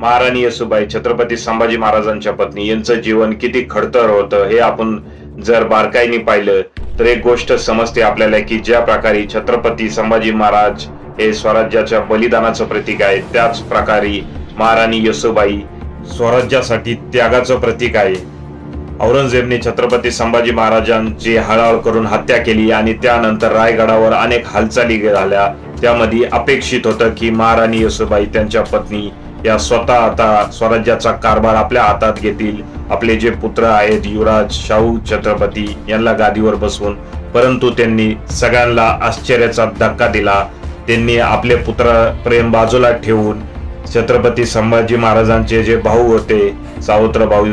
महाराणी येसूबाई छत्रपती संभाजी महाराजांच्या पत्नी यांचं जीवन किती खडतर होतं हे आपण जर बारकाईने पाहिलं तर एक गोष्ट समजते आपल्याला की ज्या प्रकारे छत्रपती संभाजी महाराज हे स्वराज्याच्या बलिदानाचं प्रतीक आहे, त्याच प्रकारे महाराणी येसूबाई स्वराज्यासाठी त्यागाचं प्रतीक आहे। औरंगजेबने छत्रपती संभाजी महाराजांची हळहळ करून हत्या केली आणि त्यानंतर रायगडावर अनेक हालचाली झाल्या। त्यामध्ये अपेक्षित होतं की महाराणी येसूबाई त्यांच्या पत्नी या स्वतः आता स्वराज्याचा कारभार आपल्या हातात घेतील, आपले जे पुत्र आहेत युवराज शाहू छत्रपती यांना गादीवर बसवून। परंतु त्यांनी सगळ्यांना आश्चर्याचा धक्का दिला। त्यांनी आपले पुत्र प्रेम बाजूला ठेवून छत्रपती संभाजी महाराजांचे जे भाऊ होते सावत्र भाऊ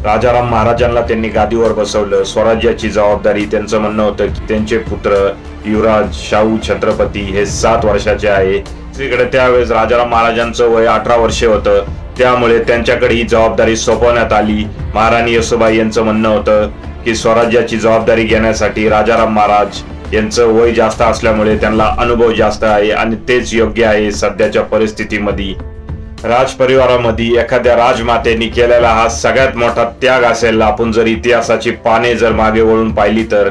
राजाराम महाराजांना त्यांनी गादीवर बसवलं। स्वराज्याची जबाबदारी त्यांचं म्हणणं होतं की त्यांचे पुत्र युवराज शाहू छत्रपती हे 7 वर्षाचे आहे। दुसरीकडे त्यावेळेस राजाराम महाराजांचं वय 18 वर्षे होतं, त्यामुळे त्यांच्याकडे ही जबाबदारी सोपवण्यात आली। महाराणी येसूबाई यांचं म्हणणं होतं की स्वराज्याची जबाबदारी घेण्यासाठी राजाराम महाराज यांचं वय जास्त असल्यामुळे त्यांना अनुभव जास्त आहे आणि तेच योग्य आहे सध्याच्या परिस्थितीमध्ये। राजपरिवारामध्ये एखाद्या राजमातेने केलेला हा सगळ्यात मोठा त्याग असेल। आपण जर इतिहासाची पाने जर मागे वळून पाहिली तर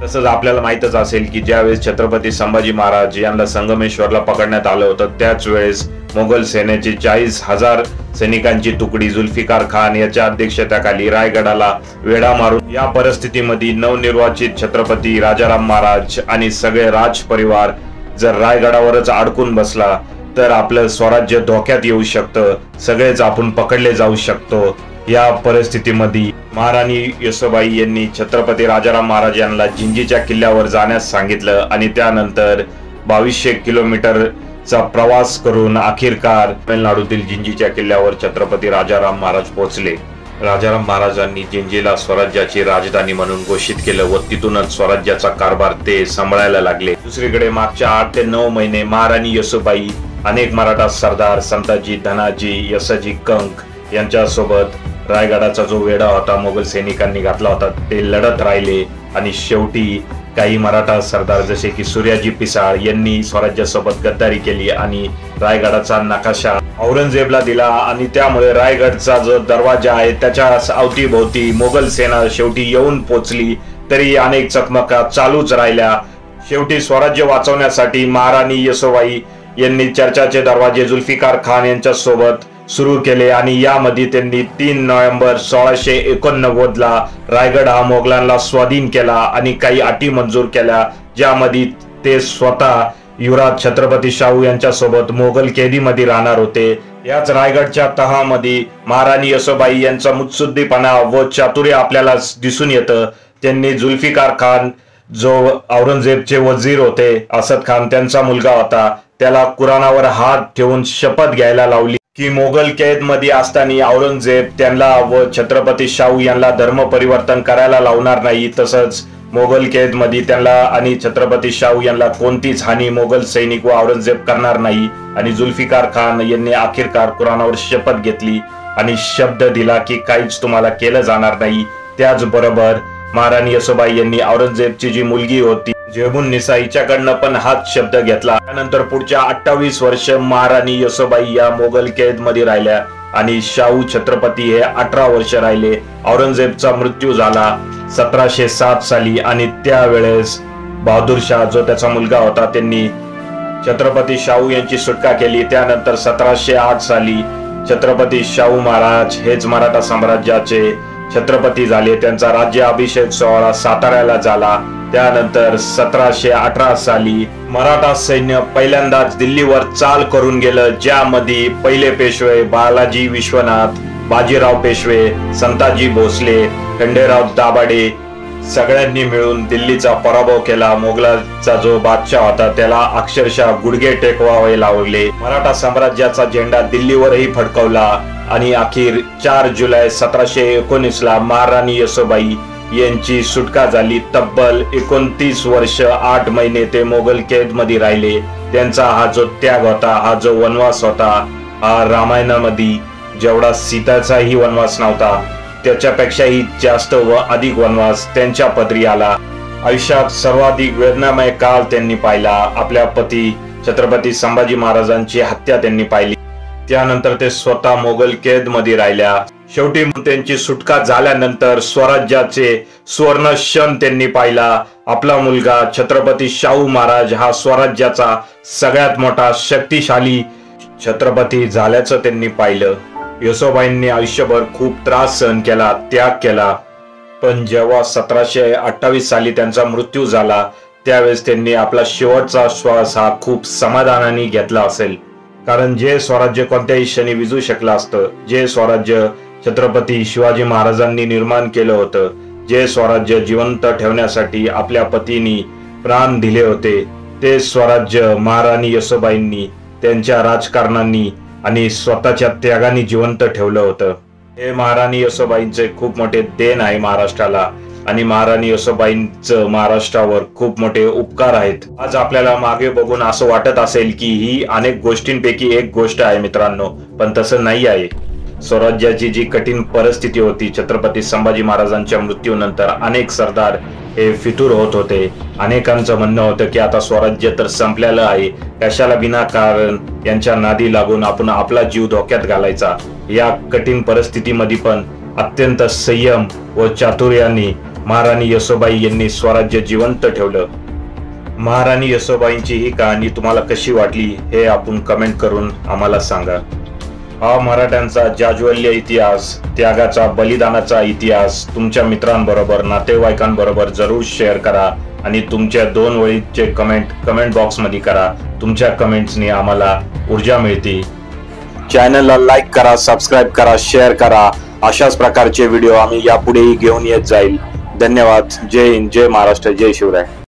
तसंच आपल्याला माहितच असेल की ज्यावेळेस छत्रपती संभाजी महाराज यांना संगमेश्वरला पकडण्यात आलं होतं त्याच वेळेस मोगल सेनेची 40,000 सैनिकांची तुकडी जुल्फिकार खान याच्या अध्यक्षतेखाली रायगडाला वेढा मारून या परिस्थितीमध्ये नवनिर्वाचित छत्रपती राजाराम महाराज आणि सगळे राजपरिवार जर रायगडावरच अडकून बसला तर आपलं स्वराज्य धोक्यात येऊ शकतं, सगळेच आपण पकडले जाऊ शकतो। या परिस्थितीमध्ये महाराणी येसूबाई यांनी छत्रपती राजाराम महाराज यांना जिंजीच्या किल्ल्यावर जाण्यास सांगितलं आणि त्यानंतर 2200 किलोमीटरचा प्रवास करून अखेरकार तमिळनाडूतील जिंजीच्या किल्ल्यावर छत्रपती राजाराम महाराज पोहोचले। राजाराम महाराजांनी जिंजीला स्वराज्याची राजधानी म्हणून घोषित केलं व तिथूनच स्वराज्याचा कारभार ते सांभाळायला लागले। दुसरीकडे मागच्या 8 ते 9 महिने महाराणी येसूबाई अनेक मराठा सरदार संताजी धनाजी यसाजी कंक यांच्यासोबत रायगडाचा जो वेढा होता मोगल सैनिकांनी घातला होता ते लढत राहिले आणि शेवटी काही मराठा सरदार जसे की सूर्याजी पिसाळ यांनी स्वराज्यासोबत गद्दारी केली आणि रायगडाचा नकाशा औरंगजेबला दिला आणि त्यामुळे रायगडचा जो दरवाजा आहे त्याच्या अवतीभोवती मोगल सेना शेवटी येऊन पोहोचली। तरी अनेक चकमका चालूच राहिल्या। शेवटी स्वराज्य वाचवण्यासाठी महाराणी येसूबाई यांनी चर्चाचे दरवाजे जुल्फिकार खान यांच्या सोबत सुरू केले आणि यामध्ये त्यांनी 3 नोव्हेंबर 1689 ला रायगड हा मोगलांना स्वाधीन केला आणि काही अटी मंजूर केल्या, ज्यामध्ये ते स्वतः युवराज छत्रपती शाहू यांच्या सोबत मोगल कैदीमध्ये राहणार होते। याच रायगडच्या तहामध्ये महाराणी येसूबाई यांचा मुत्सद्दीपणा व चातुर्य आपल्याला दिसून येतं। त्यांनी जुल्फिकार खान जो औरंगजेबचे वजीर होते, असद खान त्यांचा मुलगा होता, त्याला कुराणावर हात ठेवून शपथ घ्यायला लावली की मोगल कैद मध्ये असताना औरंगजेब त्यांना व छत्रपती शाहू यांना धर्म परिवर्तन करायला लावणार नाही, तसंच मोगल कैद मध्ये त्यांना आणि छत्रपती शाहू यांना कोणतीच हानी मोगल सैनिक व औरंगजेब करणार नाही। आणि जुल्फिकार खान यांनी अखेरकार कुराणावर शपथ घेतली आणि शब्द दिला की काहीच तुम्हाला केलं जाणार नाही। त्याचबरोबर महाराणी येसूबाई यांनी औरंगजेबची जी मुलगी होती जेबुन्निसा हिच्याकडनं पण हाच शब्द घेतला। त्यानंतर पुढच्या 28 वर्ष महाराणी येसूबाई या मोगल कैद मध्ये राहिल्या आणि शाहू छत्रपती हे 18 वर्ष राहिले। औरंगजेबचा मृत्यू झाला 1707 साली आणि त्यावेळेस बहादूर शाह जो त्याचा मुलगा होता त्यांनी छत्रपती शाहू यांची सुटका केली। त्यानंतर 1708 साली छत्रपती शाहू महाराज हेच मराठा साम्राज्याचे छत्रपती झाले। त्यांचा राज्याभिषेक सोहळा साताऱ्याला झाला। त्यानंतर 1718 साली मराठा सैन्य पहिल्यांदाच दिल्लीवर चाल करून गेलं, ज्यामध्ये पहिले पेशवे बालाजी विश्वनाथ, बाजीराव पेशवे, संताजी भोसले, खंडेराव दाभाडे सगळ्यांनी मिळून दिल्लीचा पराभव केला। मोगलांचा जो बादशाह होता त्याला अक्षरशः गुडघे टेकवावे लागले। मराठा साम्राज्याचा झेंडा दिल्लीवरही फडकवला आणि अखेर 4 जुलै 1719 ला महाराणी येसूबाई यांची सुटका झाली। तब्बल 29 वर्ष 8 महिने ते मोगल कैद मध्ये राहिले। त्यांचा हा जो त्याग होता, हा जो वनवास होता, हा रामायणामध्ये जेवढा सीताचाही वनवास नव्हता त्याच्यापेक्षाही जास्त व अधिक वनवास त्यांच्या पदरी आला। आयुष्यात सर्वाधिक वेदनामय काळ त्यांनी पाहिला। आपल्या पती छत्रपती संभाजी महाराजांची हत्या त्यांनी पाहिली। त्यानंतर ते स्वतः मोगल कैद मध्ये राहिल्या। शेवटी त्यांची सुटका झाल्यानंतर स्वराज्याचे सुवर्ण क्षण त्यांनी पाहिला। आपला मुलगा छत्रपती शाहू महाराज हा स्वराज्याचा सगळ्यात मोठा शक्तिशाली छत्रपती झाल्याचं त्यांनी पाहिलं। येसोबाईंनी आयुष्यभर खूप त्रास सहन केला, त्याग केला, पण जेव्हा 1728 साली त्यांचा मृत्यू झाला त्यावेळेस त्यांनी आपला शेवटचा श्वास हा खूप समाधानाने घेतला असेल। कारण जे स्वराज्य कोणत्याही क्षणी विझू शकलं असतं, जे स्वराज्य छत्रपती शिवाजी महाराजांनी निर्माण केलं होतं, जे स्वराज्य जिवंत ठेवण्यासाठी आपल्या पतींनी प्राण दिले होते, ते स्वराज्य महाराणी येसोबाईंनी त्यांच्या राजकारणांनी आणि स्वतःच्या त्यागाने जिवंत ठेवलं होतं। हे महाराणी येसोबाईंचे खूप मोठे देण आहे महाराष्ट्राला आणि महाराणी येसोबाईंचं महाराष्ट्रावर खूप मोठे उपकार आहेत। आज आपल्याला मागे बघून असं वाटत असेल की ही अनेक गोष्टींपैकी एक गोष्ट आहे मित्रांनो, पण तसं नाही आहे। स्वराज्याची जी कठीण परिस्थिती होती, छत्रपती संभाजी महाराजांच्या मृत्यूनंतर अनेक सरदार हे फितूर होत होते। अनेकांचं म्हणणं होतं की आता स्वराज्य तर संपलेलं आहे, कशाला विनाकारण यांच्या नादी लागून आपण आपला जीव धोक्यात घालायचा। या कठीण परिस्थितीमध्ये पण अत्यंत संयम व चातुर्याने महाराणी येसोबाई यांनी स्वराज्य जिवंत ठेवलं। महाराणी येसोबाईंची ही कहाणी तुम्हाला कशी वाटली हे आपण कमेंट करून आम्हाला सांगा। हा मराठ्यांचा जाज्वल्य इतिहास, त्यागाचा, बलिदानाचा इतिहास तुमच्या मित्रांबरोबर, नातेवाईकांबरोबर जरूर शेअर करा आणि तुमच्या 2 ओळीचे कमेंट बॉक्स मध्ये करा। तुमच्या कमेंट्सनी आम्हाला ऊर्जा मिळते। चॅनलला लाईक करा, सबस्क्राईब करा, शेअर करा। अशाच प्रकारचे व्हिडिओ आम्ही यापुढेही घेऊन येत जाईल। धन्यवाद। जय हिंद, जय महाराष्ट्र, जय शिवराय।